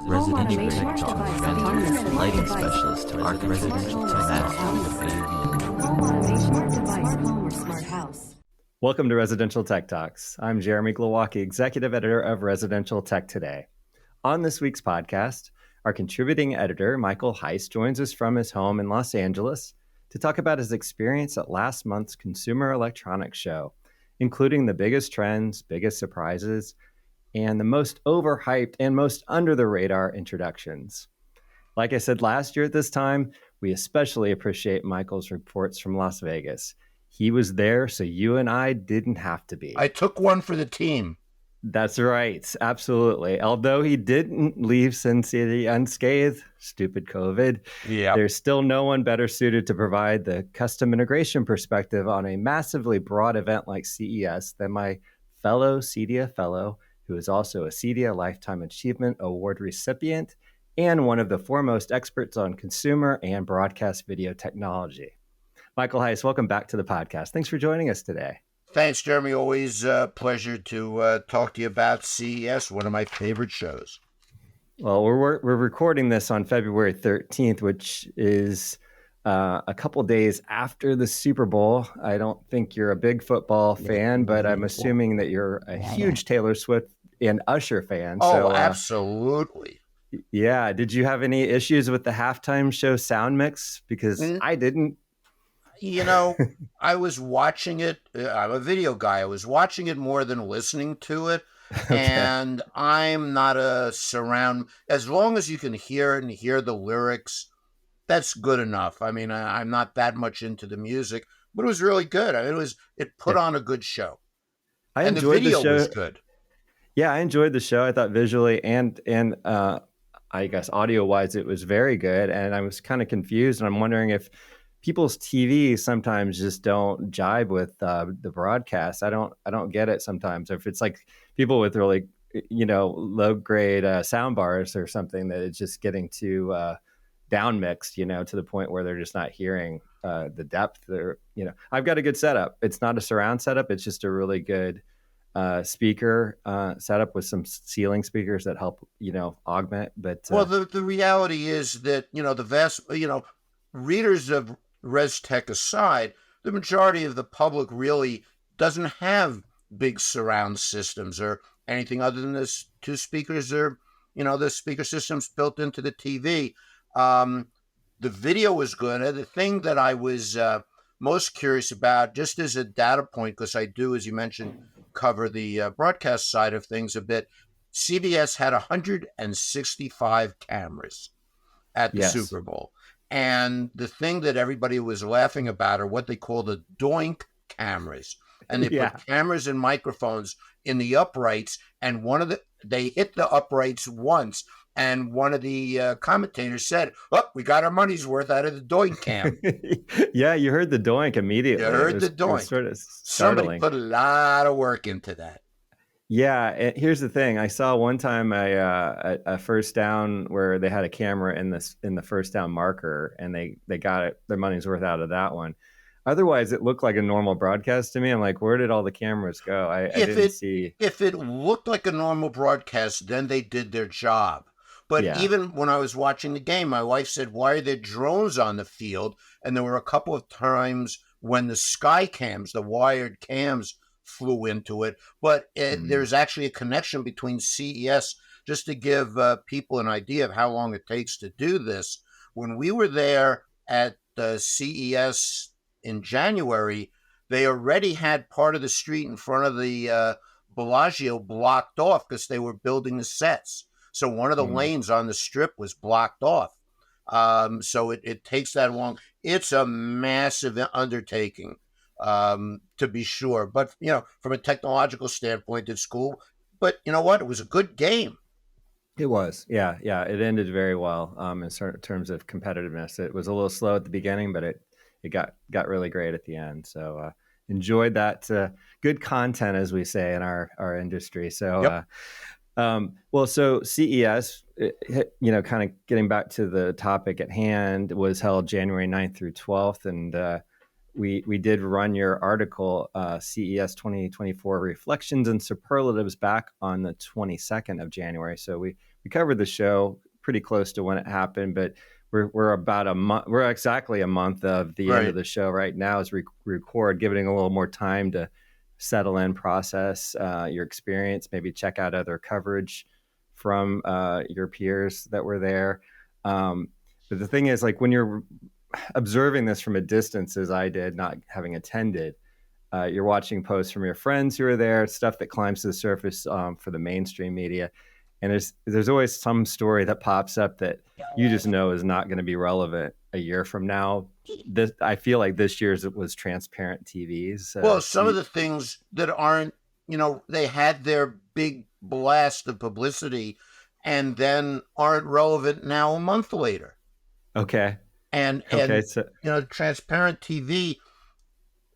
residential tech talk, lighting specialist, residential tech, Welcome to Residential Tech Talks. I'm Jeremy Glowacki, Executive Editor of Residential Tech Today. On this week's podcast, our contributing editor, Michael Heiss, joins us from his home in Los Angeles to talk about his experience at last month's Consumer Electronics Show, including the biggest trends, biggest surprises, and the most overhyped and most under the radar introductions. Like I said last year at this time, we especially appreciate Michael's reports from Las Vegas. He was there, so you and I didn't have to be. I took one for the team. That's right. Absolutely. Although he didn't leave Sin City unscathed, stupid COVID, there's still no one better suited to provide the custom integration perspective on a massively broad event like CES than my fellow CEDIA fellow, who is also a CEDIA Lifetime Achievement Award recipient and one of the foremost experts on consumer and broadcast video technology. Michael Heiss, welcome back to the podcast. Thanks for joining us today. Thanks, Jeremy. Always a pleasure to talk to you about CES, one of my favorite shows. Well, we're recording this on February 13th, which is a couple days after the Super Bowl. I don't think you're a big football fan, but I'm assuming that you're a huge Taylor Swift and Usher fan. Oh, absolutely. Yeah. Did you have any issues with the halftime show sound mix? Because I didn't. You know, I was watching it. I'm a video guy. I was watching it more than listening to it. Okay. And I'm not a surround. As long as you can hear it and hear the lyrics, that's good enough. I mean, I'm not that much into the music, but it was really good. I mean, it put on a good show. And the video was good. Yeah, I enjoyed the show. I thought visually and I guess audio-wise, it was very good. And I was kind of confused. And I'm wondering if people's TV sometimes just don't jibe with the broadcast. I don't get it sometimes. If it's like people with really, low grade sound bars or something that it's just getting too down mixed, to the point where they're just not hearing the depth. I've got a good setup. It's not a surround setup. It's just a really good speaker setup with some ceiling speakers that help, augment. But well, the reality is that, the vast, readers of ResTech aside, the majority of the public really doesn't have big surround systems or anything other than this two speakers or, the speaker systems built into the TV. The video was good. The thing that I was most curious about, just as a data point, because I do, as you mentioned, cover the broadcast side of things a bit, CBS had 165 cameras at the Super Bowl. And the thing that everybody was laughing about are what they call the doink cameras. And they put cameras and microphones in the uprights. And they hit the uprights once. And one of the commentators said, "Oh, we got our money's worth out of the doink cam." Yeah, you heard the doink immediately. You heard the doink. Sort of startling. Somebody put a lot of work into that. Yeah, here's the thing. I saw one time a first down where they had a camera in the first down marker, and they got their money's worth out of that one. Otherwise, it looked like a normal broadcast to me. I'm like, where did all the cameras go? I didn't see. If it looked like a normal broadcast, then they did their job. But even when I was watching the game, my wife said, "Why are there drones on the field?" And there were a couple of times when the sky cams, the wired cams, flew into it. But there's actually a connection between CES, just to give people an idea of how long it takes to do this. When we were there at CES in January, they already had part of the street in front of the Bellagio blocked off because they were building the sets. So one of the lanes on the strip was blocked off. So it takes that long. It's a massive undertaking. To be sure. But, from a technological standpoint, it's cool. But you know what? It was a good game. It was. Yeah. It ended very well in terms of competitiveness. It was a little slow at the beginning, but it got really great at the end. So enjoyed that. Good content, as we say in our industry. So, so CES, kind of getting back to the topic at hand, was held January 9th through 12th. And we did run your article, CES 2024 Reflections and Superlatives, back on the 22nd of January. So we we covered the show pretty close to when it happened, but we're about a month. We're exactly a month of the end of the show right now as we record, giving a little more time to settle in, process your experience, maybe check out other coverage from your peers that were there. But the thing is, like, when you're observing this from a distance, as I did, not having attended, you're watching posts from your friends who are there, stuff that climbs to the surface for the mainstream media. And there's always some story that pops up that you just know is not going to be relevant a year from now. I feel like this year's it was transparent TVs. Well, some of the things that aren't, they had their big blast of publicity and then aren't relevant now a month later. Okay. And transparent TV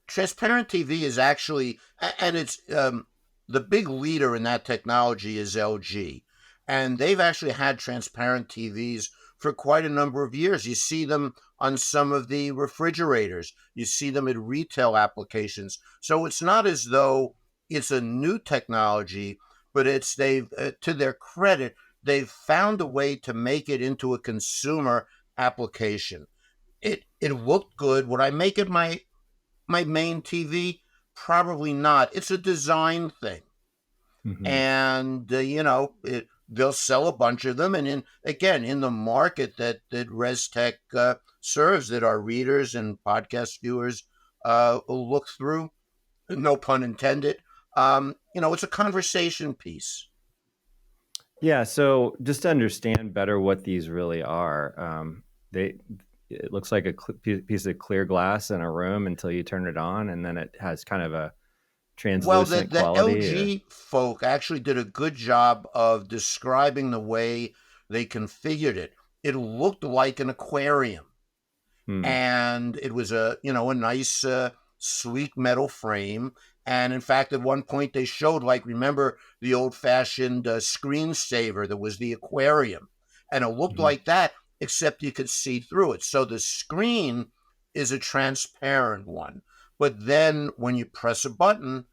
is actually, and it's the big leader in that technology is LG. And they've actually had transparent TVs for quite a number of years. You see them on some of the refrigerators. You see them in retail applications. So it's not as though it's a new technology, but they've to their credit, they've found a way to make it into a consumer application. It looked good. Would I make it my main TV? Probably not. It's a design thing. Mm-hmm. And, they'll sell a bunch of them. And in the market that ResTech serves, that our readers and podcast viewers will look through, no pun intended, it's a conversation piece. Yeah. So just to understand better what these really are, it looks like a piece of clear glass in a room until you turn it on, and then it has kind of a translucent quality. The LG folk actually did a good job of describing the way they configured it. It looked like an aquarium, and it was a nice sleek metal frame. And in fact, at one point they showed, remember the old-fashioned screensaver that was the aquarium, and it looked like that, except you could see through it. So the screen is a transparent one. But then when you press a button,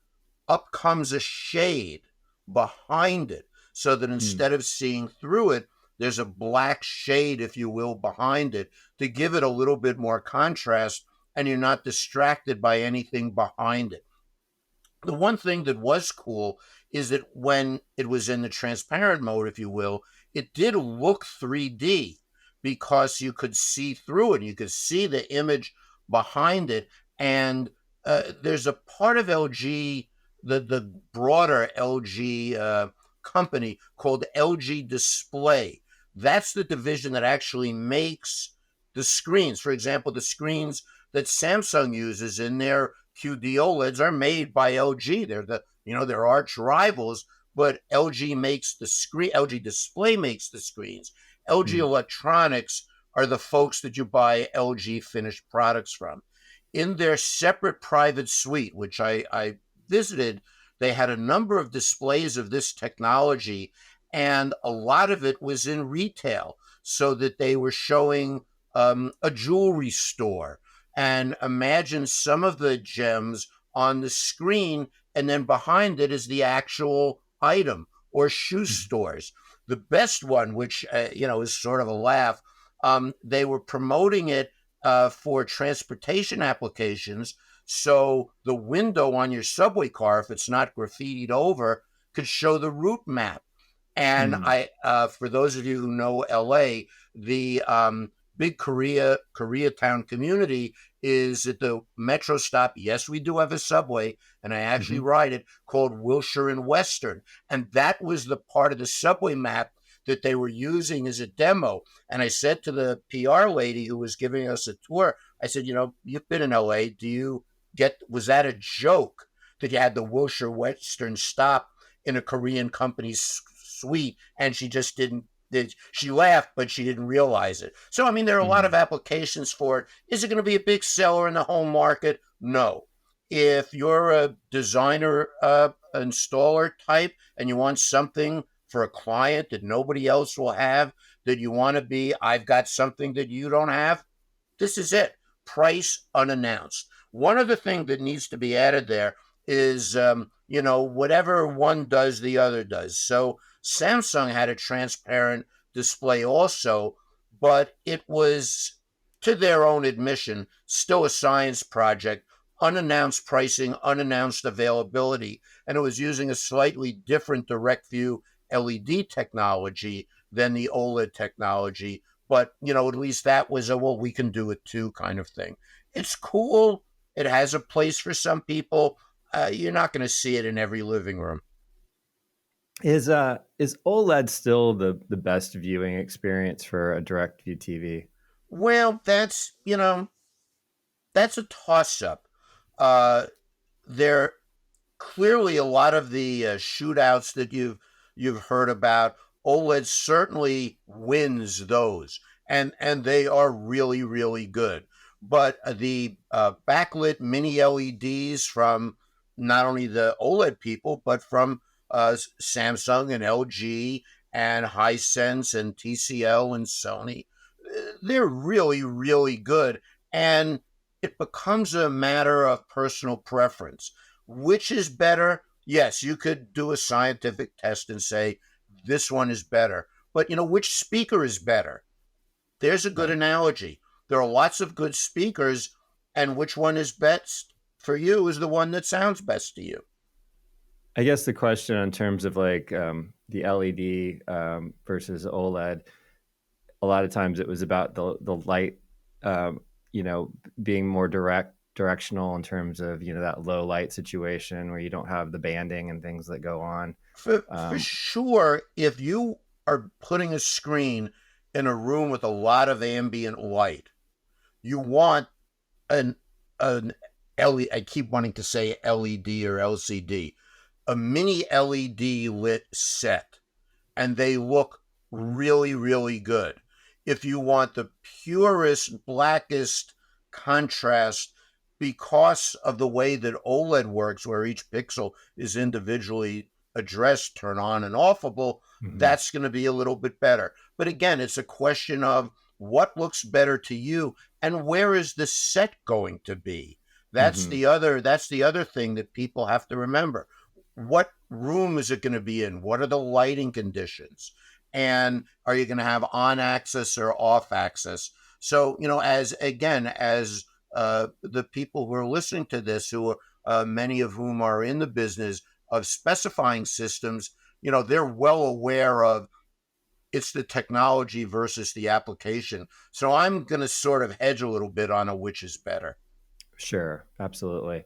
up comes a shade behind it, so that instead of seeing through it, there's a black shade, if you will, behind it to give it a little bit more contrast, and you're not distracted by anything behind it. The one thing that was cool is that when it was in the transparent mode, if you will, it did look 3D because you could see through it. You could see the image behind it. And there's a part of LG, the broader LG company called LG Display. That's the division that actually makes the screens. For example, the screens that Samsung uses in their QD OLEDs are made by LG. They're their arch rivals, but LG makes the screen. LG Display makes the screens. LG Electronics are the folks that you buy LG finished products from. In their separate private suite, which I visited, they had a number of displays of this technology, and a lot of it was in retail, so that they were showing a jewelry store. And imagine some of the gems on the screen, and then behind it is the actual item, or shoe stores. The best one, which is sort of a laugh, they were promoting it for transportation applications. So the window on your subway car, if it's not graffitied over, could show the route map. And for those of you who know LA, the big Koreatown community is at the metro stop. Yes, we do have a subway, and I actually ride it, called Wilshire and Western. And that was the part of the subway map that they were using as a demo. And I said to the PR lady who was giving us a tour, I said, you've been in LA. Was that a joke that you had the Wilshire Western stop in a Korean company's suite? And she just didn't. She laughed, but she didn't realize it. So, I mean, there are a lot of applications for it. Is it going to be a big seller in the home market? No. If you're a designer, installer type, and you want something for a client that nobody else will have, that you want to be, I've got something that you don't have, this is it. Price unannounced. One other thing that needs to be added there is, whatever one does, the other does. So Samsung had a transparent display also, but it was, to their own admission, still a science project, unannounced pricing, unannounced availability, and it was using a slightly different direct view LED technology than the OLED technology. But, at least that was a, well, we can do it too kind of thing. It's cool. It has a place for some people. You're not going to see it in every living room. Is OLED still the best viewing experience for a direct view TV? Well, that's a toss up. There clearly a lot of the shootouts that you've heard about. OLED certainly wins those, and they are really, really good. But the backlit mini LEDs from not only the OLED people, but from Samsung and LG and Hisense and TCL and Sony, they're really, really good. And it becomes a matter of personal preference. Which is better? Yes, you could do a scientific test and say this one is better. But which speaker is better? There's a good analogy. There are lots of good speakers, and which one is best for you is the one that sounds best to you. I guess the question in terms of like the LED versus OLED, a lot of times it was about the light, being more directional in terms of that low light situation where you don't have the banding and things that go on. For sure, if you are putting a screen in a room with a lot of ambient light, you want an LED. I keep wanting to say LED or LCD, a mini LED lit set, and they look really, really good. If you want the purest, blackest contrast, because of the way that OLED works, where each pixel is individually addressed, turn on and offable, that's going to be a little bit better. But again, it's a question of what looks better to you and where is the set going to be. That's the other thing that people have to remember. What room is it going to be in? What are the lighting conditions? And are you going to have on axis or off axis? So, as the people who are listening to this, who are many of whom are in the business of specifying systems, they're well aware of it's the technology versus the application. So I'm going to sort of hedge a little bit on which is better. Sure, absolutely.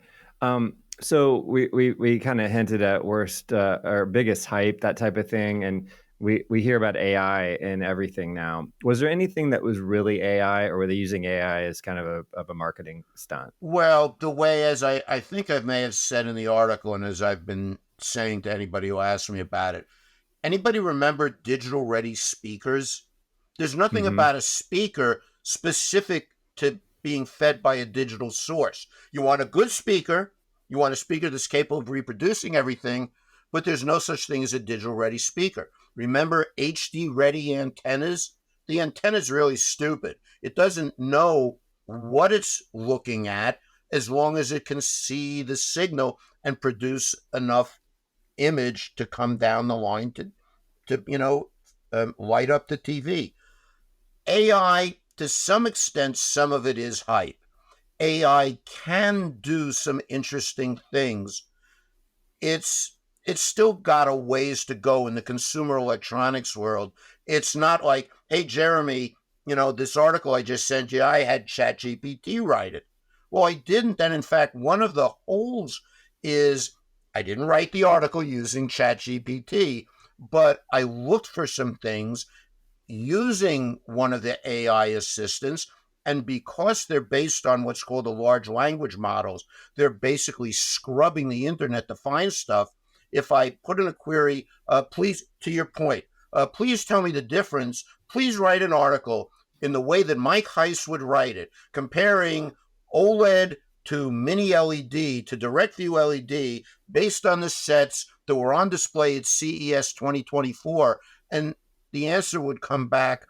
So we kind of hinted at worst or biggest hype, that type of thing, and we hear about AI and everything now. Was there anything that was really AI, or were they using AI as kind of a marketing stunt? Well, the way, as I think I may have said in the article, and as I've been saying to anybody who asks me about it, anybody remember digital ready speakers? There's nothing about a speaker specific to being fed by a digital source. You want a good speaker, you want a speaker that's capable of reproducing everything, but there's no such thing as a digital ready speaker. Remember HD ready antennas? The antenna's really stupid. It doesn't know what it's looking at as long as it can see the signal and produce enough image to come down the line to light up the TV. AI, to some extent, some of it is hype. AI can do some interesting things. It's still got a ways to go in the consumer electronics world. It's not like, hey, Jeremy, this article I just sent you, I had ChatGPT write it. Well, I didn't. And in fact, one of the holes is I didn't write the article using ChatGPT, but I looked for some things using one of the AI assistants. And because they're based on what's called the large language models, they're basically scrubbing the internet to find stuff. If I put in a query, please, to your point, please tell me the difference. Please write an article in the way that Mike Heiss would write it, comparing OLED to mini LED to direct view LED based on the sets that were on display at CES 2024. And the answer would come back,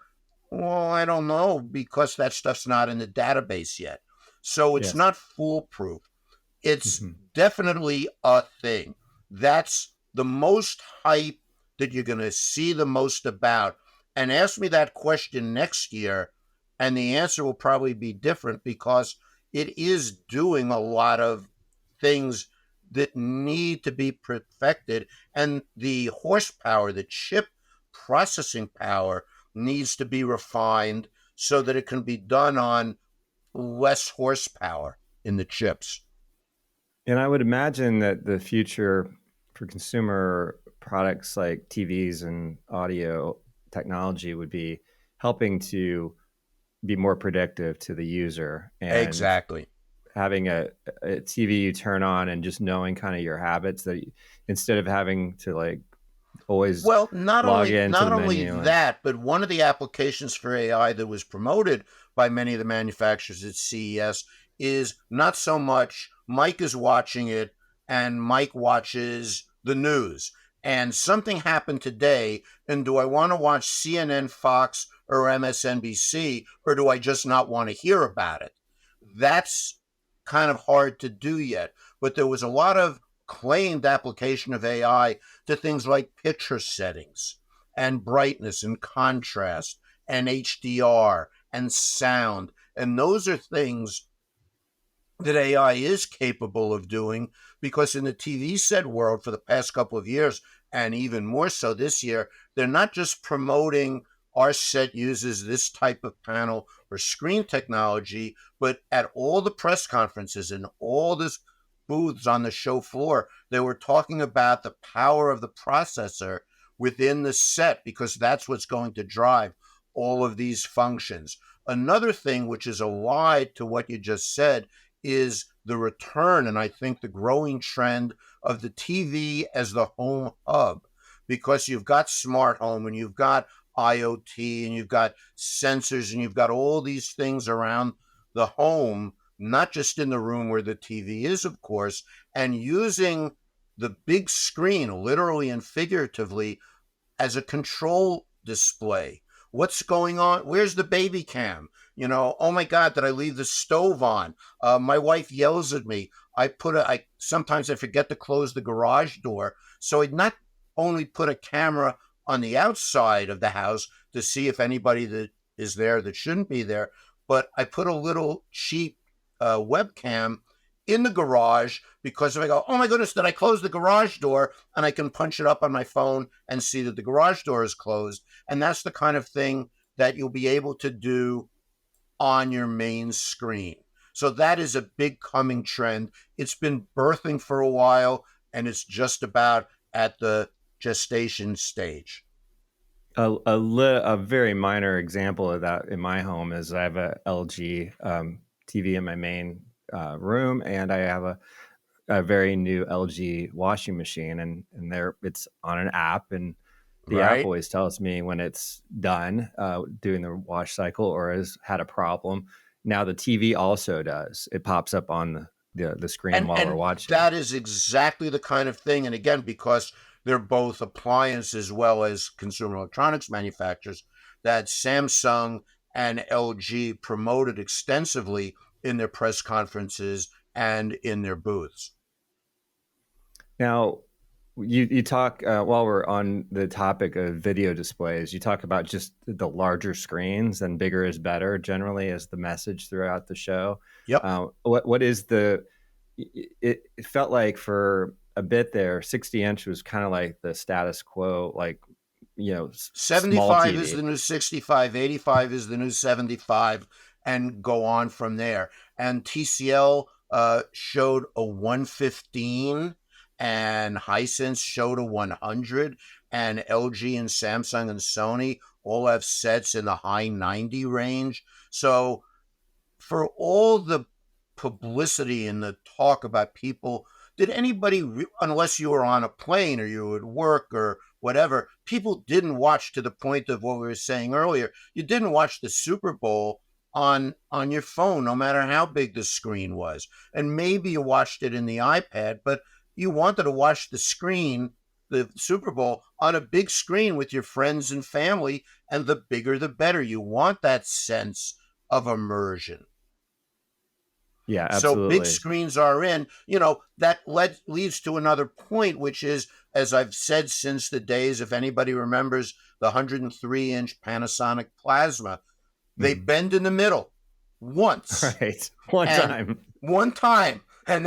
well, I don't know, because that stuff's not in the database yet. So it's not foolproof. It's definitely a thing. That's the most hype that you're going to see the most about? And ask me that question next year, and the answer will probably be different, because it is doing a lot of things that need to be perfected, and the horsepower, the chip processing power, needs to be refined so that it can be done on less horsepower in the chips. And I would imagine that the future for consumer products like TVs and audio technology would be helping to be more predictive to the user, and Exactly. having a TV you turn on and just knowing kind of your habits, that instead of having to like always Well, not log only into the not only menu. And that, but one of the applications for AI that was promoted by many of the manufacturers at CES is not so much Mike is watching it and Mike watches the news, and something happened today, and do I want to watch CNN, Fox, or MSNBC, or do I just not want to hear about it? That's kind of hard to do yet, but there was a lot of claimed application of AI to things like picture settings and brightness and contrast and HDR and sound. And those are things that AI is capable of doing, because in the TV set world for the past couple of years, and even more so this year, they're not just promoting our set uses this type of panel or screen technology, but at all the press conferences and all this booths on the show floor, they were talking about the power of the processor within the set, because that's what's going to drive all of these functions. Another thing which is allied to what you just said is the return, and I think the growing trend, of the TV as the home hub, because you've got smart home and you've got IoT and you've got sensors and you've got all these things around the home, not just in the room where the TV is, of course, and using the big screen, literally and figuratively, as a control display. What's going on? Where's the baby cam? Oh my God, did I leave the stove on? My wife yells at me. Sometimes I forget to close the garage door. So I'd not only put a camera on the outside of the house to see if anybody that is there that shouldn't be there, but I put a little cheap webcam in the garage, because if I go, oh my goodness, did I close the garage door? And I can punch it up on my phone and see that the garage door is closed. And that's the kind of thing that you'll be able to do on your main screen. So that is a big coming trend. It's been birthing for a while, and it's just about at the gestation stage. A very minor example of that in my home is I have a LG TV in my main room, and I have a very new LG washing machine, and there it's on an app, and the app Right? always tells me when it's done doing the wash cycle or has had a problem. Now the TV also does. It pops up on the screen while we're And watching. that is exactly the kind of thing. And again, because they're both appliance as well as consumer electronics manufacturers, that Samsung and LG promoted extensively in their press conferences and in their booths. Now, you talk while we're on the topic of video displays, you talk about just the larger screens, and bigger is better generally as the message throughout the show. Yep. What is the? It felt like for a bit there, 60-inch was kind of like the status quo, like small 75 TV. is the new 65, 85 is the new 75, and go on from there. And TCL showed a 115, and Hisense showed a 100, and LG and Samsung and Sony all have sets in the high 90 range. So for all the publicity and the talk about people, did anybody, unless you were on a plane or you were at work or whatever, people didn't watch, to the point of what we were saying earlier. You didn't watch the Super Bowl on your phone, no matter how big the screen was. And maybe you watched it in the iPad, but you wanted to watch the screen, the Super Bowl, on a big screen with your friends and family, and the bigger the better. You want that sense of immersion. Yeah, So big absolutely. screens are in, that leads to another point, which is, as I've said since the days, if anybody remembers the 103-inch Panasonic Plasma, they Mhm. bend in the middle once Right. One and time. one time. And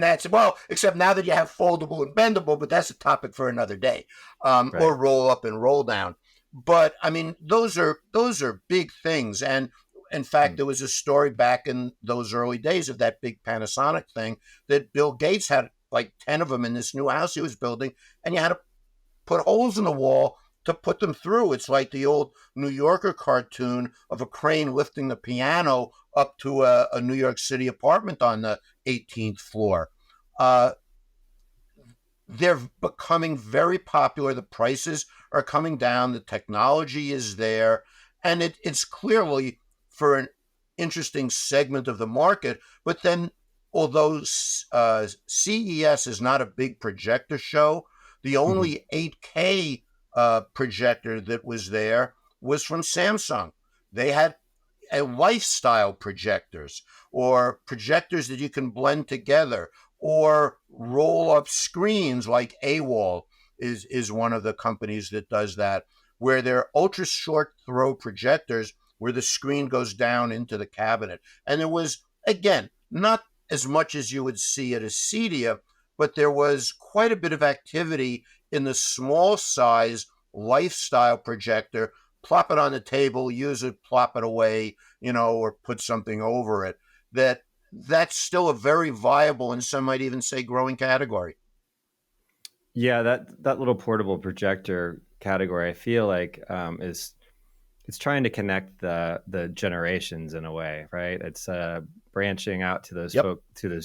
that's, well, except now that you have foldable and bendable, but that's a topic for another day, Right. or roll up and roll down. But I mean, those are big things. And in fact, Mm. there was a story back in those early days of that big Panasonic thing that Bill Gates had like 10 of them in this new house he was building, and you had to put holes in the wall to put them through. It's like the old New Yorker cartoon of a crane lifting the piano up to a New York City apartment on the 18th floor. Uh, they're becoming very popular. The prices are coming down. The technology is there. And it's clearly for an interesting segment of the market. But then, although CES is not a big projector show, the Mhm. only 8K projector that was there was from Samsung. They had a lifestyle projectors, or projectors that you can blend together, or roll up screens like AWOL is one of the companies that does that, where they're ultra short throw projectors where the screen goes down into the cabinet. And there was, again, not as much as you would see at a CEDIA, but there was quite a bit of activity in the small size lifestyle projector. Plop it on the table, use it, plop it away, or put something over it. That's still a very viable, and some might even say growing category. Yeah, that little portable projector category, I feel like, is it's trying to connect the generations in a way, right? It's branching out to those Yep.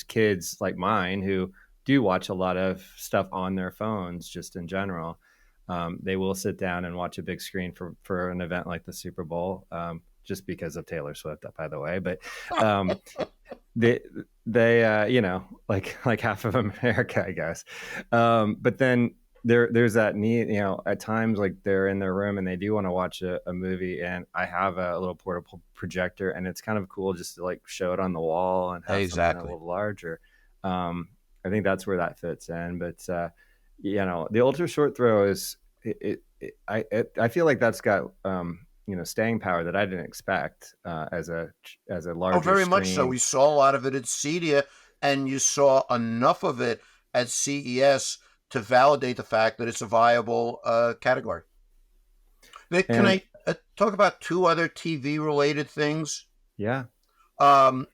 kids like mine who do watch a lot of stuff on their phones, just in general. They will sit down and watch a big screen for an event like the Super Bowl, just because of Taylor Swift, by the way. But um, they like half of America, I guess. But then there's that need, at times, like they're in their room and they do want to watch a movie, and I have a little portable projector, and it's kind of cool just to like show it on the wall and have something a Exactly. little larger. I think that's where that fits in. But the ultra short throw is I feel like that's got staying power that I didn't expect, as a Oh, larger very much so. screen. We saw a lot of it at CEDIA, and you saw enough of it at CES to validate the fact that it's a viable category. Nick, can And I talk about two other TV related things? yeah. Um,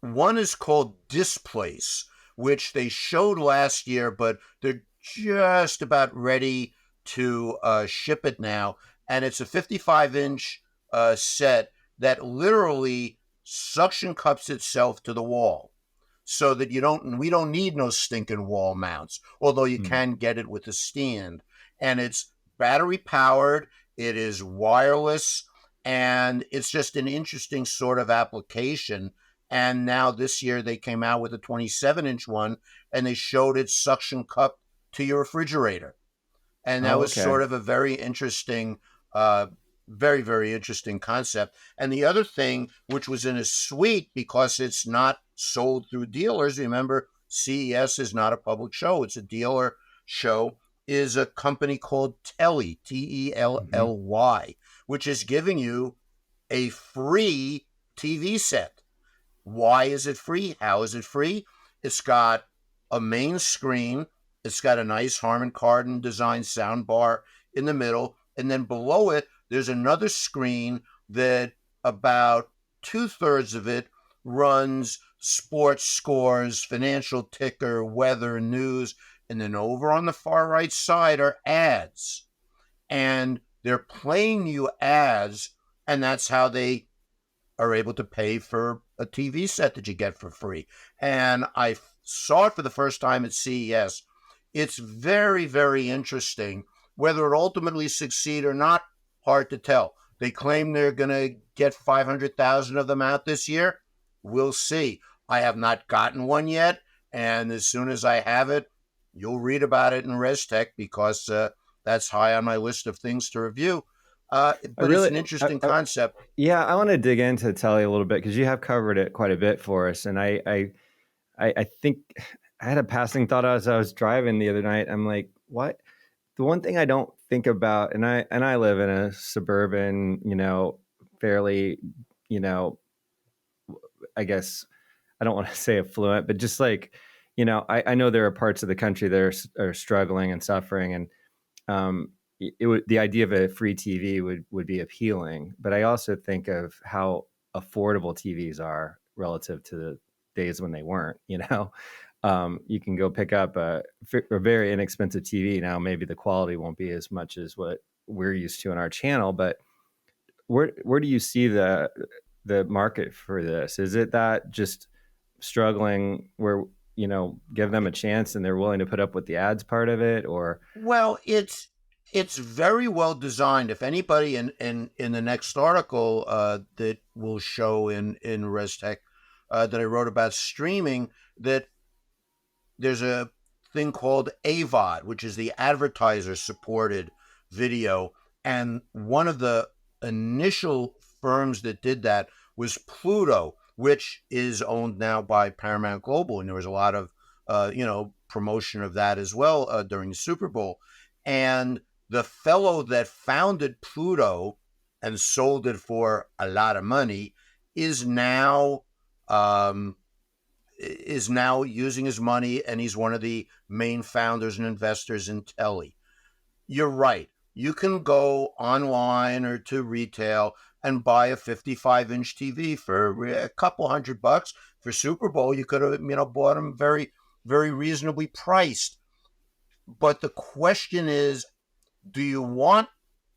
One is called Displace, which they showed last year, but they're just about ready to ship it now. And it's a 55-inch set that literally suction cups itself to the wall, so that we don't need no stinking wall mounts, although you Hmm. can get it with a stand. And it's battery powered, it is wireless, and it's just an interesting sort of application. And now this year they came out with a 27-inch one, and they showed its suction cup to your refrigerator. And that Oh, was okay. sort of a very interesting, uh, very, very interesting concept. And the other thing, which was in a suite because it's not sold through dealers, remember, CES is not a public show, it's a dealer show, is a company called Telly, Hmm. Tellly, which is giving you a free TV set. Why is it free? How is it free? It's got a main screen. It's got a nice Harman Kardon design sound bar in the middle. And then below it, there's another screen that about two-thirds of it runs sports scores, financial ticker, weather, news. And then over on the far right side are ads. And they're playing you ads. And that's how they are able to pay for a TV set that you get for free. And I saw it for the first time at CES. It's very, very interesting. Whether it ultimately succeed or not, hard to tell. They claim they're going to get 500,000 of them out this year. We'll see. I have not gotten one yet. And as soon as I have it, you'll read about it in ResTech, because that's high on my list of things to review. But it's an interesting concept. Yeah, I want to dig into Telly a little bit because you have covered it quite a bit for us, and I think I had a passing thought as I was driving the other night. I'm like, what? The one thing I don't think about, and I live in a suburban, fairly, I guess I don't want to say affluent, but just like, I know there are parts of the country that are struggling and suffering, and the idea of a free TV would be appealing. But I also think of how affordable TVs are relative to the days when they weren't. You can go pick up a very inexpensive TV now. Maybe the quality won't be as much as what we're used to in our channel, but where do you see the market for this? Is it that just struggling where give them a chance and they're willing to put up with the ads part of it? Or Well, it's very well designed. If anybody in the next article that will show in ResTech that I wrote about streaming, that there's a thing called AVOD, which is the advertiser supported video, and one of the initial firms that did that was Pluto, which is owned now by Paramount Global, and there was a lot of promotion of that as well during the Super Bowl. And the fellow that founded Pluto and sold it for a lot of money is now using his money, and he's one of the main founders and investors in Telly. You're right. You can go online or to retail and buy a 55-inch TV for a couple $100. For Super Bowl, you could have bought them very, very reasonably priced. But the question is, do you want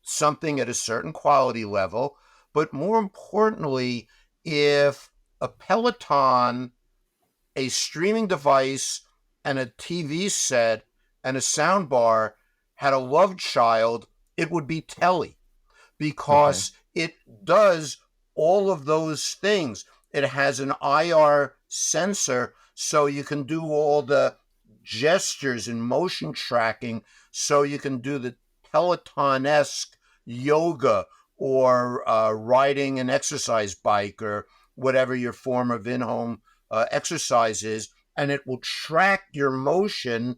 something at a certain quality level? But more importantly, if a Peloton, a streaming device, and a TV set and a sound bar had a love child, it would be Telly, because it does all of those things. It has an IR sensor, so you can do all the gestures and motion tracking, so you can do the Peloton-esque yoga or riding an exercise bike or whatever your form of in-home exercise is, and it will track your motion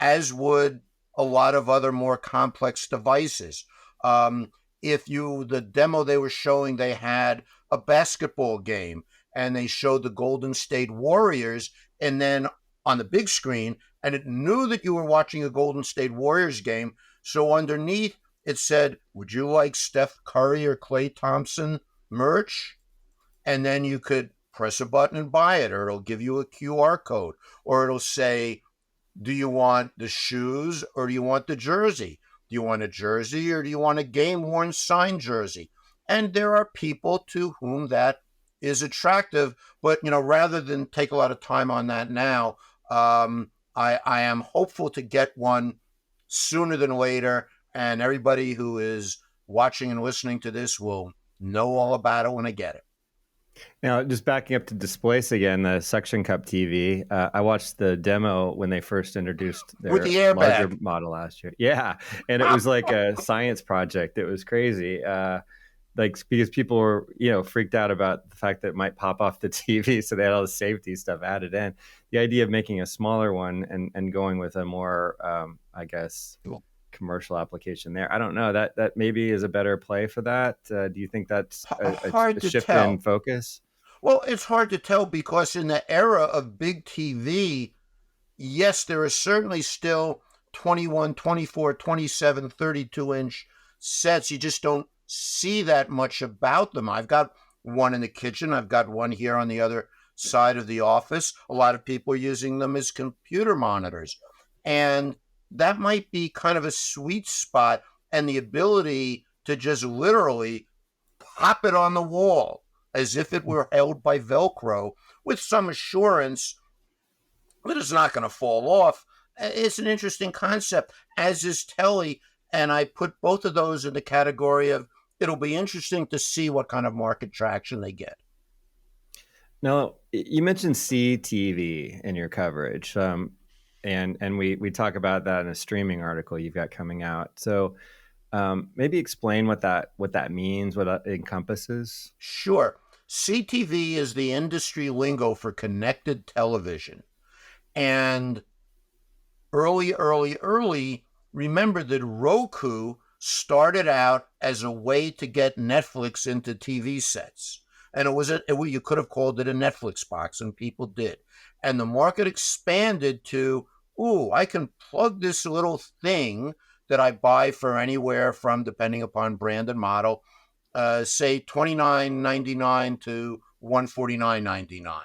as would a lot of other more complex devices. The demo they were showing, they had a basketball game and they showed the Golden State Warriors, and then on the big screen, and it knew that you were watching a Golden State Warriors game. So underneath it said, would you like Steph Curry or Klay Thompson merch? And then you could press a button and buy it, or it'll give you a QR code, or it'll say, do you want the shoes or do you want the jersey? Do you want a jersey or do you want a game-worn signed jersey? And there are people to whom that is attractive. But, rather than take a lot of time on that now, I am hopeful to get one sooner than later. And everybody who is watching and listening to this will know all about it when I get it. Now, just backing up to Displace again, the suction cup TV. I watched the demo when they first introduced their with the airbag larger model last year. Yeah, and it was like a science project. It was crazy, because people were freaked out about the fact that it might pop off the TV, so they had all the safety stuff added in. The idea of making a smaller one and going with a more, commercial application there. I don't know, that maybe is a better play for that. Do you think that's a shift in focus? Well, it's hard to tell, because in the era of big TV, yes, there are certainly still 21, 24, 27, 32-inch sets. You just don't see that much about them. I've got one in the kitchen. I've got one here on the other side of the office. A lot of people are using them as computer monitors. And that might be kind of a sweet spot, and the ability to just literally pop it on the wall as if it were held by Velcro, with some assurance that it's not going to fall off. It's an interesting concept, as is Telly, and I put both of those in the category of it'll be interesting to see what kind of market traction they get. Now, you mentioned CTV in your coverage. And we talk about that in a streaming article you've got coming out. So Maybe explain what that means, what that encompasses. Sure. CTV is the industry lingo for connected television. And early, remember that Roku started out as a way to get Netflix into TV sets. And you could have called it a Netflix box, and people did. And the market expanded to, I can plug this little thing that I buy for anywhere from, depending upon brand and model, say $29.99 to $149.99.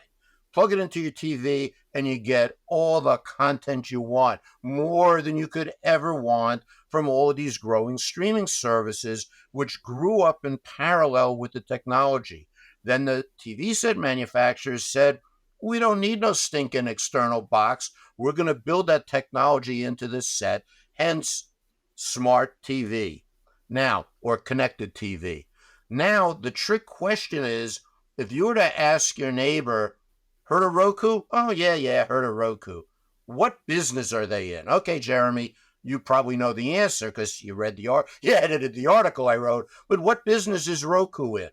Plug it into your TV and you get all the content you want, more than you could ever want from all of these growing streaming services, which grew up in parallel with the technology. Then the TV set manufacturers said, we don't need no stinking external box. We're going to build that technology into this set, hence smart TV now, or connected TV. Now, the trick question is, if you were to ask your neighbor, heard of Roku? Oh, yeah, heard of Roku. What business are they in? Okay, Jeremy, you probably know the answer because you edited the article I wrote. But what business is Roku in?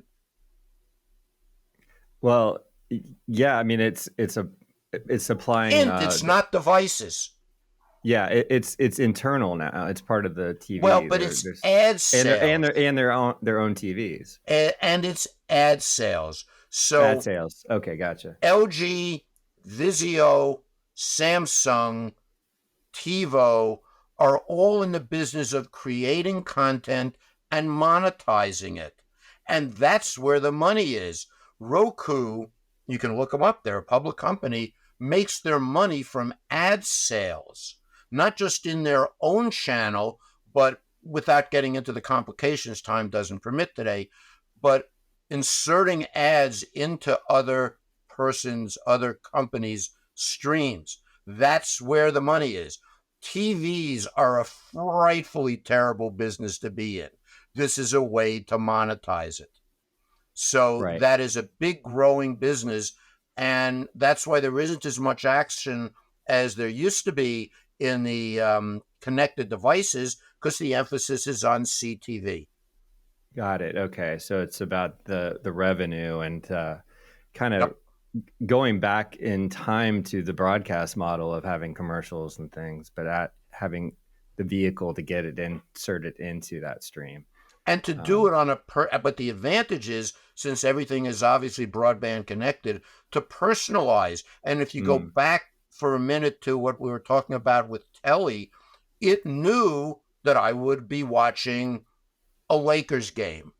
Well, yeah, I mean, it's supplying. It's not devices. Yeah, it's internal now. It's part of the TV. Well, but it's ad sales and their own TVs. And it's ad sales. So ad sales. Okay, gotcha. LG, Vizio, Samsung, TiVo are all in the business of creating content and monetizing it. And that's where the money is. Roku, you can look them up, they're a public company, makes their money from ad sales, not just in their own channel, but without getting into the complications time doesn't permit today, but inserting ads into other companies' streams. That's where the money is. TVs are a frightfully terrible business to be in. This is a way to monetize it. So right. That is a big growing business. And that's why there isn't as much action as there used to be in the connected devices, because the emphasis is on CTV. Got it. Okay. So it's about the revenue and kind of going back in time to the broadcast model of having commercials and things, but having the vehicle to get it inserted into that stream. And to do it but the advantage is, since everything is obviously broadband connected, to personalize. And if you go back for a minute to what we were talking about with Telly, it knew that I would be watching a Lakers game.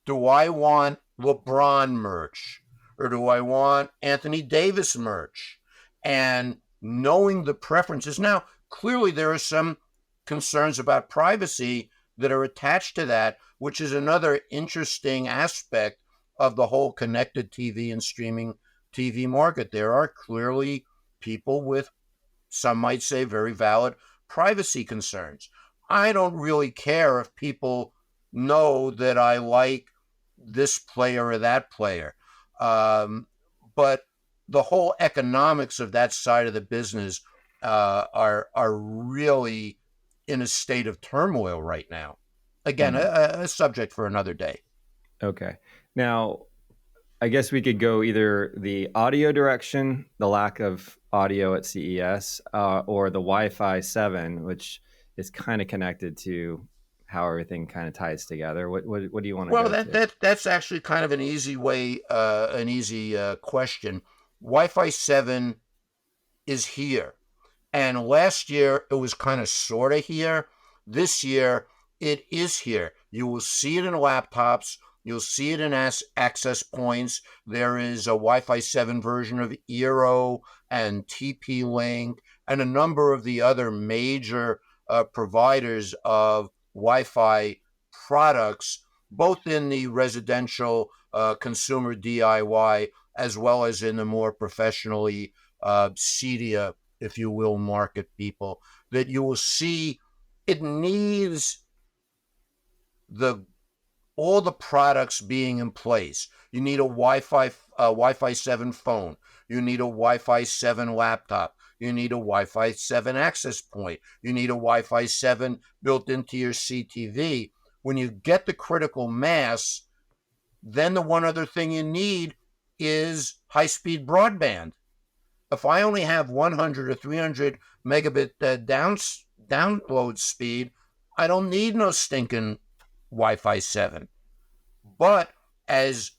Do I want LeBron merch? Or do I want Anthony Davis merch? And knowing the preferences. Now, clearly there are some concerns about privacy that are attached to that, which is another interesting aspect of the whole connected TV and streaming TV market. There are clearly people with, some might say, very valid privacy concerns. I don't really care if people know that I like this player or that player. But the whole economics of that side of the business are really in a state of turmoil right now. Again, a subject for another day. Okay. Now, I guess we could go either the audio direction, the lack of audio at CES, or the Wi-Fi 7, which is kind of connected to how everything kind of ties together. What do you want to go to? That's actually kind of an easy way, an easy question. Wi-Fi 7 is here. And last year, it was kind of sort of here. This year, it is here. You will see it in laptops. You'll see it in access points. There is a Wi-Fi 7 version of Eero and TP-Link and a number of the other major providers of Wi-Fi products, both in the residential consumer DIY as well as in the more professionally CEDIA, if you will, market people, that you will see it needs all the products being in place. You need a Wi-Fi 7 phone. You need a Wi-Fi 7 laptop. You need a Wi-Fi 7 access point. You need a Wi-Fi 7 built into your CTV. When you get the critical mass, then the one other thing you need is high-speed broadband. If I only have 100 or 300 megabit download speed, I don't need no stinking Wi-Fi 7. But as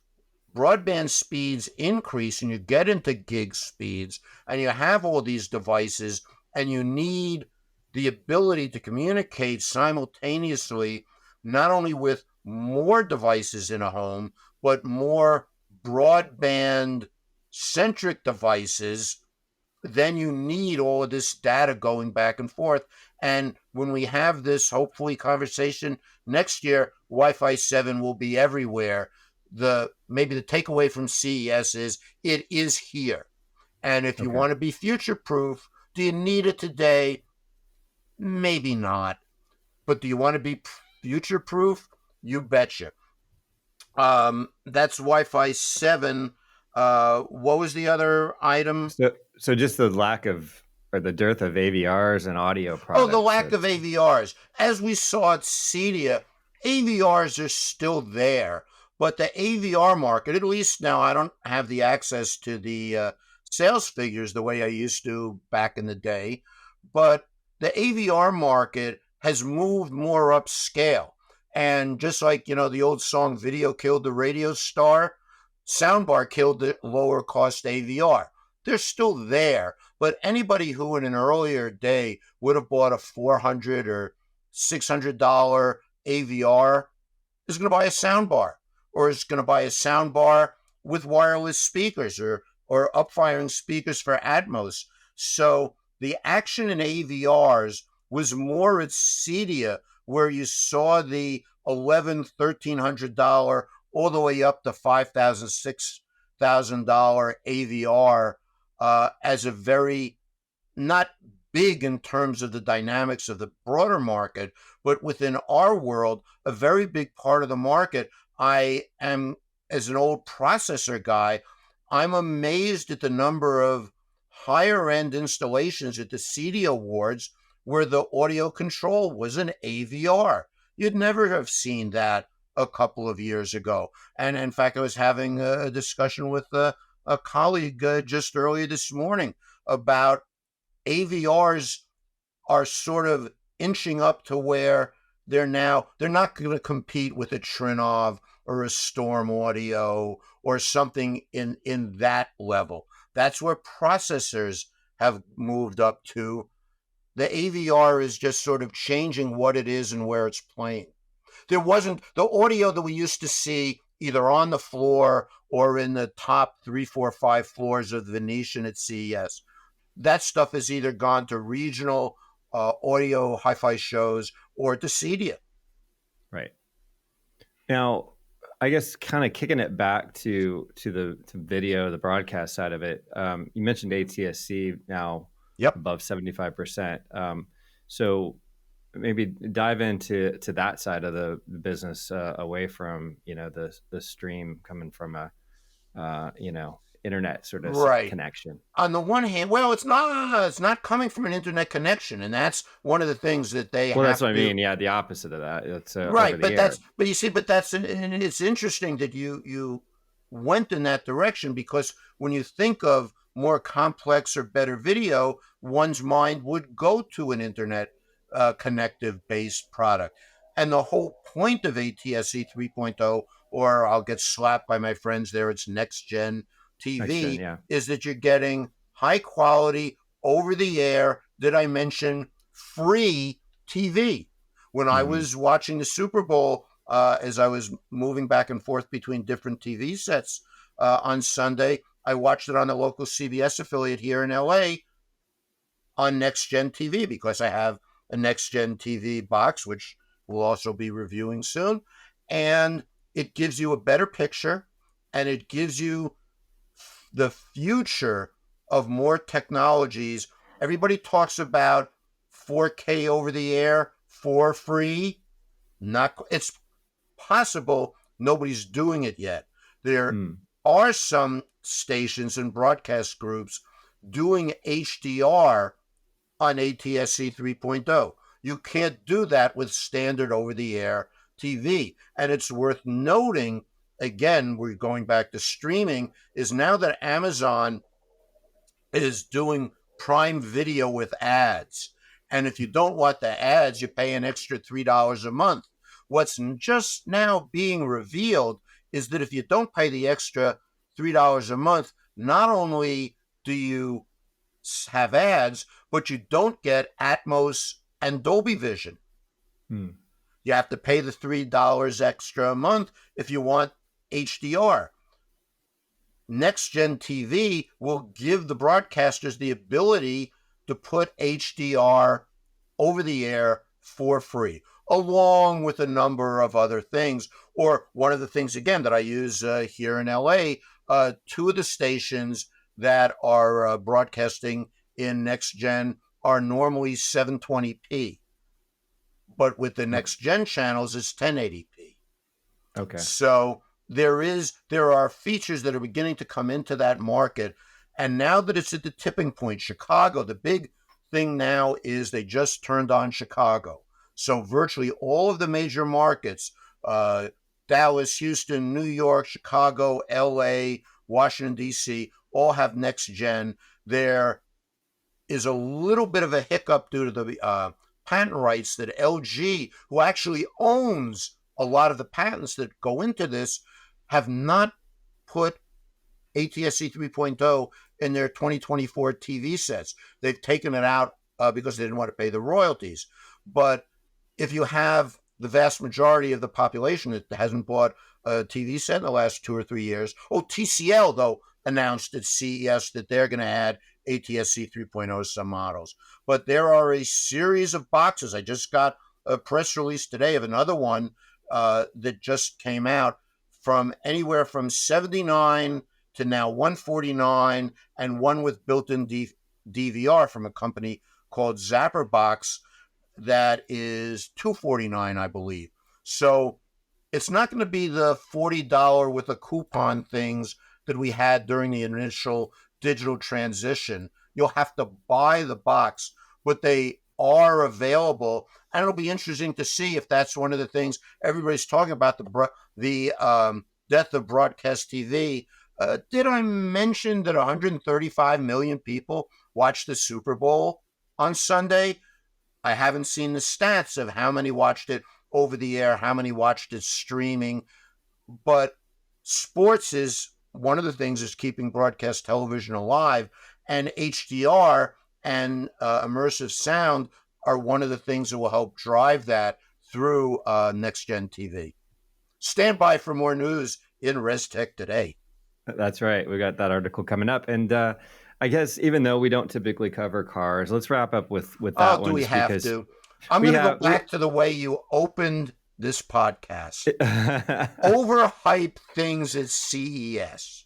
broadband speeds increase and you get into gig speeds and you have all these devices and you need the ability to communicate simultaneously, not only with more devices in a home, but more broadband centric devices, then you need all of this data going back and forth. And when we have this, hopefully, conversation next year, Wi-Fi 7 will be everywhere. Maybe the takeaway from CES is it is here. And if you want to be future-proof, do you need it today? Maybe not. But do you want to be future-proof? You betcha. That's Wi-Fi 7. What was the other item? So just the lack of, or the dearth of AVRs and audio products. Oh, the lack of AVRs. As we saw at CEDIA, AVRs are still there, but the AVR market, at least now I don't have the access to the sales figures the way I used to back in the day, but the AVR market has moved more upscale. And just like, the old song, video killed the radio star, soundbar killed the lower cost AVR. They're still there, but anybody who in an earlier day would have bought a $400 or $600 AVR is going to buy a soundbar, or is going to buy a soundbar with wireless speakers or upfiring speakers for Atmos. So the action in AVRs was more at CEDIA, where you saw the $1,100, $1,300 all the way up to $5,000, $6,000 AVR as a very, not big in terms of the dynamics of the broader market, but within our world, a very big part of the market. I am, as an old processor guy, I'm amazed at the number of higher end installations at the CEDIA Awards where the audio control was an AVR. You'd never have seen that a couple of years ago. And in fact, I was having a discussion with a colleague just earlier this morning about AVRs are sort of inching up to where they're not going to compete with a Trinov or a Storm Audio or something in that level. That's where processors have moved up to. The AVR is just sort of changing what it is and where it's playing. There wasn't the audio that we used to see either on the floor or in the top 3, 4, 5 floors of the Venetian at CES. That stuff has either gone to regional audio hi-fi shows or to CEDIA. Right. Now, I guess kind of kicking it back to video, the broadcast side of it. You mentioned ATSC now above 75%. So maybe dive into that side of the business away from the stream coming from a internet sort of connection. On the one hand, well, it's not coming from an internet connection, and that's one of the things that they have. Well, that's what I mean. Yeah, the opposite of that. It's right, but it's interesting that you went in that direction, because when you think of more complex or better video, one's mind would go to an internet connective based product. And the whole point of ATSC 3.0, or I'll get slapped by my friends there, it's next gen TV, is that you're getting high quality, over the air, did I mention free TV? When I was watching the Super Bowl, as I was moving back and forth between different TV sets on Sunday, I watched it on the local CBS affiliate here in LA on Next Gen TV, because I have a Next Gen TV box, which we'll also be reviewing soon. And it gives you a better picture, and it gives you the future of more technologies. Everybody talks about 4K over the air for free. It's possible. Nobody's doing it yet. There are some stations and broadcast groups doing HDR on ATSC 3.0. You can't do that with standard over-the-air TV. And it's worth noting, again, we're going back to streaming, is now that Amazon is doing Prime Video with ads. And if you don't want the ads, you pay an extra $3 a month. What's just now being revealed is that if you don't pay the extra $3 a month, not only do you have ads, but you don't get Atmos and Dolby Vision. You have to pay the $3 extra a month if you want HDR. Next Gen TV will give the broadcasters the ability to put HDR over the air for free, along with a number of other things. Or one of the things, again, that I use here in LA, two of the stations that are broadcasting in Next Gen are normally 720p. But with the Next Gen channels, it's 1080p. Okay. So there are features that are beginning to come into that market. And now that it's at the tipping point, Chicago, the big thing now is they just turned on Chicago. So virtually all of the major markets, Dallas, Houston, New York, Chicago, LA, Washington, D.C., all have Next Gen. There is a little bit of a hiccup due to the patent rights that LG, who actually owns a lot of the patents that go into this, have not put ATSC 3.0 in their 2024 TV sets. They've taken it out because they didn't want to pay the royalties. But if you have the vast majority of the population that hasn't bought a TV set in the last 2 or 3 years, TCL, though, announced at CES that they're going to add ATSC 3.0 to some models. But there are a series of boxes. I just got a press release today of another one that just came out, from anywhere from $79 to now $149, and one with built-in DVR from a company called Zapperbox that is $249, I believe. So it's not going to be the $40 with a coupon things that we had during the initial digital transition. You'll have to buy the box, but they are available, and it'll be interesting to see if that's one of the things everybody's talking about, the death of broadcast TV. Did I mention that 135 million people watched the Super Bowl on Sunday? I haven't seen the stats of how many watched it over the air, how many watched it streaming, but sports is one of the things that's keeping broadcast television alive, and HDR and immersive sound are one of the things that will help drive that through Next Gen TV. Stand by for more news in ResTech Today. That's right. We got that article coming up. And I guess even though we don't typically cover cars, let's wrap up with that one. Do we have to? I'm going to go back to the way you opened this podcast. Overhype things at CES.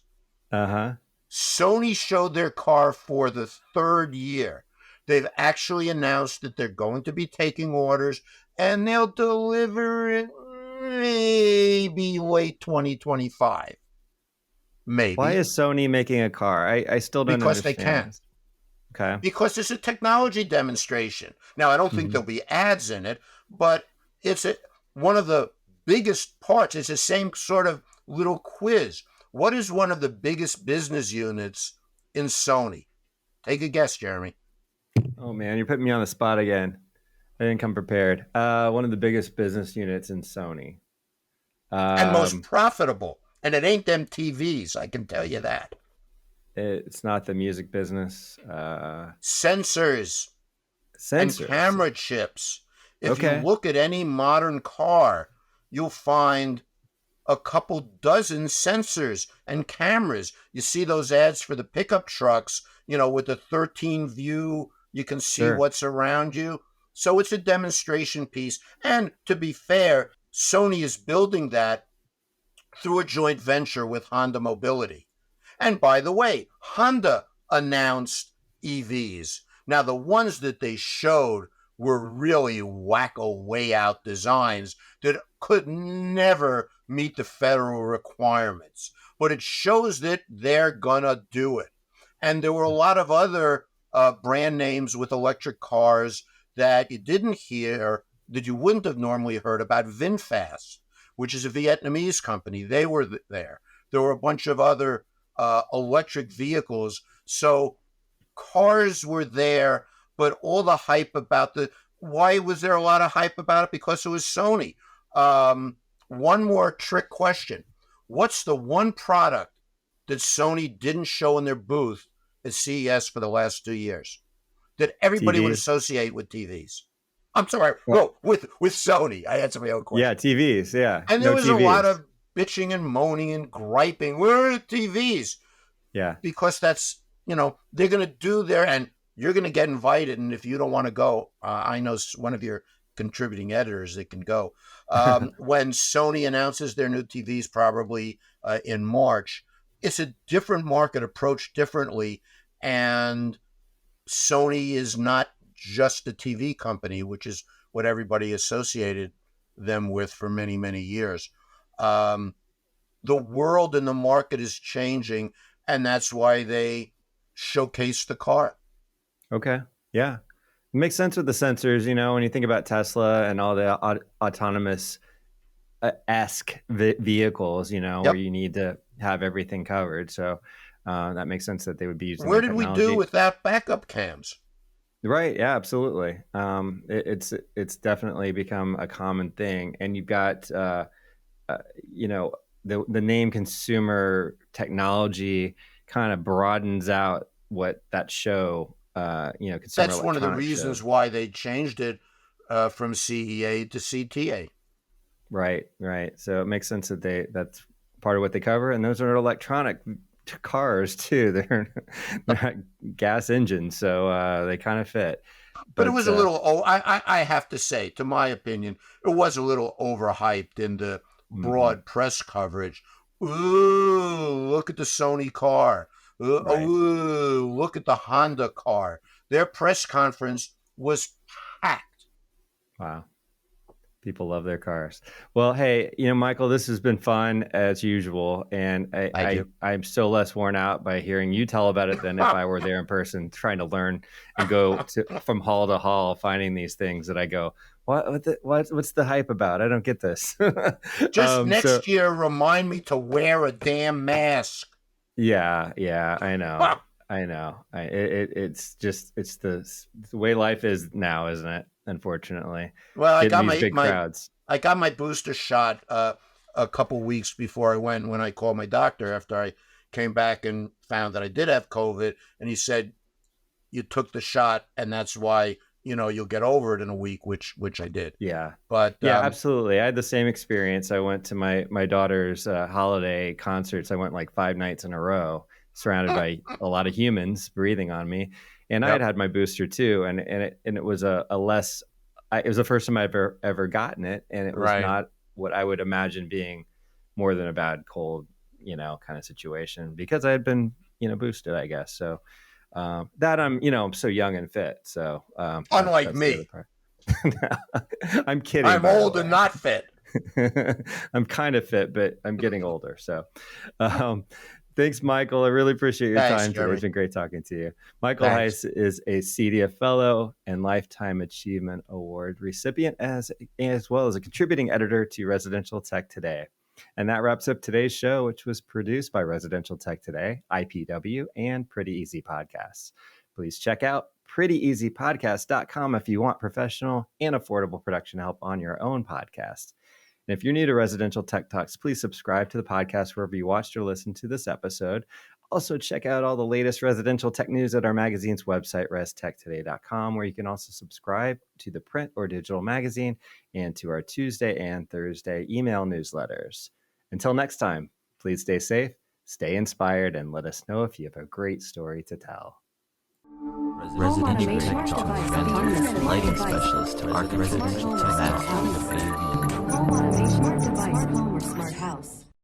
Uh-huh. Sony showed their car for the third year. They've actually announced that they're going to be taking orders, and they'll deliver it maybe late 2025. Maybe. Why is Sony making a car? I still don't understand. Because they can. Okay. Because it's a technology demonstration. Now, I don't think there'll be ads in it, but it's one of the biggest parts. It's the same sort of little quiz. What is one of the biggest business units in Sony? Take a guess, Jeremy. Oh, man, you're putting me on the spot again. I didn't come prepared. One of the biggest business units in Sony. And most profitable. And it ain't them TVs, I can tell you that. It's not the music business. Sensors. And camera chips. If you look at any modern car, you'll find a couple dozen sensors and cameras. You see those ads for the pickup trucks, with the 13 view, you can see what's around you. So it's a demonstration piece. And to be fair, Sony is building that through a joint venture with Honda Mobility. And by the way, Honda announced EVs. Now, the ones that they showed were really wacko, way out designs that could never meet the federal requirements. But it shows that they're gonna do it. And there were a lot of other brand names with electric cars that you didn't hear, that you wouldn't have normally heard about. VinFast, which is a Vietnamese company, they were there. There were a bunch of other electric vehicles. So cars were there, but all the hype about why was there a lot of hype about it? Because it was Sony. One more trick question. What's the one product that Sony didn't show in their booth at CES for the last 2 years that everybody TVs. would associate with TVs? I'm sorry. Well, with Sony. I answered my own question. Yeah, TVs. Yeah. And there was TVs. a lot of bitching and moaning and griping. Where are the TVs? Yeah. Because that's, they're going to do there, and you're going to get invited. And if you don't want to go, I know one of your contributing editors that can go. When Sony announces their new TVs, probably in March, it's a different market, approached differently. And Sony is not just a TV company, which is what everybody associated them with for many, many years. The world and the market is changing, and that's why they showcase the car. Okay. Yeah. It makes sense with the sensors, when you think about Tesla and all the autonomous-esque vehicles, where you need to have everything covered. So that makes sense that they would be using Where did we do without backup cams? Right. Yeah, absolutely. It's definitely become a common thing. And you've got, the name consumer technology kind of broadens out what that show, consumer That's one of the reasons why they changed it from CEA to CTA. Right. So it makes sense that that's part of what they cover. And those are electronic cars too. They're not gas engines, so they kind of fit. But it was a little, I have to say, to my opinion, it was a little overhyped in the broad press coverage. Ooh, look at the Sony car. Ooh, look at the Honda car. Their press conference was packed. Wow. People love their cars. Well, hey, Michael, this has been fun as usual. And I'm so less worn out by hearing you tell about it than if I were there in person trying to learn and go from hall to hall, finding these things that I go, what's the hype about? I don't get this. Just next year, remind me to wear a damn mask. Yeah, I know. I know. It's the way life is now, isn't it? Unfortunately. Well, I got my booster shot a couple weeks before I went, when I called my doctor after I came back and found that I did have COVID, and he said, you took the shot and that's why, you'll get over it in a week, which I did. Yeah. But yeah, absolutely. I had the same experience. I went to my daughter's holiday concerts. I went like 5 nights in a row, surrounded by a lot of humans breathing on me. And I had my booster too. And it was it was the first time I've ever gotten it. And it was not what I would imagine being more than a bad cold, kind of situation, because I had been, boosted, I guess. So that I'm so young and fit. So unlike me, I'm kidding. I'm old and not fit. I'm kind of fit, but I'm getting older. So thanks, Michael. I really appreciate your time today. It's been great talking to you. Michael Heiss is a CEDIA Fellow and Lifetime Achievement Award recipient, as well as a contributing editor to Residential Tech Today. And that wraps up today's show, which was produced by Residential Tech Today, IPW, and Pretty Easy Podcasts. Please check out prettyeasypodcast.com if you want professional and affordable production help on your own podcast. And if you're new to Residential Tech Talks, please subscribe to the podcast wherever you watched or listened to this episode. Also, check out all the latest residential tech news at our magazine's website, restechtoday.com, where you can also subscribe to the print or digital magazine and to our Tuesday and Thursday email newsletters. Until next time, please stay safe, stay inspired, and let us know if you have a great story to tell. Residential Tech Talk, lighting specialist to Residential Tech Talk.